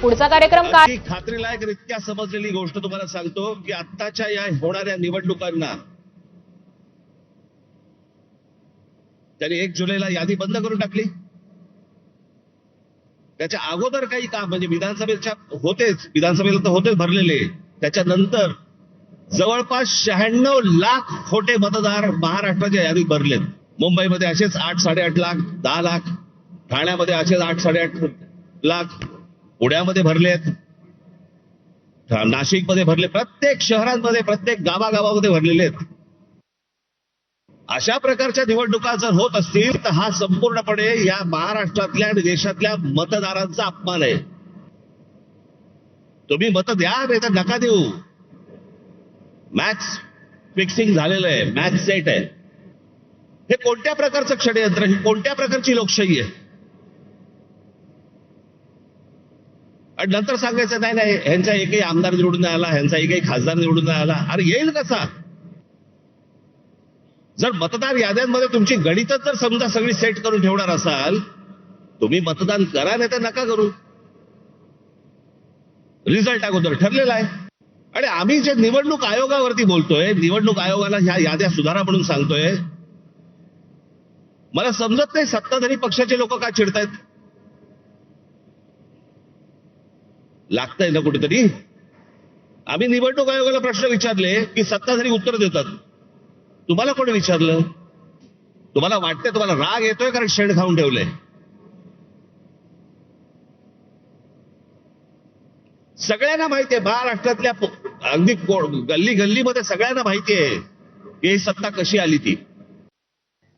पुढचा कार्यक्रम काय? अगदी खात्रीलायकरित्या समजलेली गोष्ट तुम्हाला सांगतो की आत्ताच्या या होणाऱ्या निवडणुकांना त्यांनी 1 जुलैला यादी बंद करून टाकली. त्याच्या अगोदर काही काम म्हणजे विधानसभेला तर होतेच भरलेले. त्याच्यानंतर जवळपास 96 लाख खोटे मतदार महाराष्ट्राच्या यादीत भरलेत. मुंबईमध्ये असेच 8-8.5 लाख, 10 लाख, ठाण्यामध्ये असेच 8-8.5 लाख, पुण्यामध्ये भरलेत, नाशिकमध्ये भरले, प्रत्येक शहरांमध्ये प्रत्येक गावागावामध्ये भरलेले आहेत. अशा प्रकारच्या निवडणुका जर होत असतील तर हा संपूर्णपणे या महाराष्ट्रातल्या आणि देशातल्या मतदारांचा अपमान आहे. तुम्ही मत द्या नाही तर नका देऊ. मॅच फिक्सिंग झालेलं आहे, मॅच सेट आहे. हे कोणत्या प्रकारचं षडयंत्र, ही कोणत्या प्रकारची लोकशाही आहे? आणि नंतर सांगायचं नाही नाही ह्यांचा एकही आमदार निवडून नाही आला, ह्यांचा एकही खासदार निवडून नाही आला. अरे येईल कसा? जर मतदार याद्यांमध्ये तुमची गणितच जर समजा सगळी सेट करून ठेवणार असाल, तुम्ही मतदान करा नाही तर नका करू. रिझल्ट अगोदर ठरलेला आहे. आणि आम्ही जे निवडणूक आयोगावरती बोलतोय, निवडणूक आयोगाला ह्या याद्या सुधारा म्हणून सांगतोय, मला समजत नाही सत्ताधारी पक्षाचे लोक का चिडतायत. लागतंय ना कुठेतरी. आम्ही निवडणूक आयोगाला प्रश्न विचारले की सत्ताधारी उत्तर देतात. तुम्हाला कोणी विचारलं? तुम्हाला वाटतंय, तुम्हाला राग येतोय कारण शेण खाऊन ठेवलंय. सगळ्यांना माहितीये, महाराष्ट्रातल्या अगदी गल्ली गल्लीमध्ये सगळ्यांना माहितीये की ही सत्ता कशी आली ती.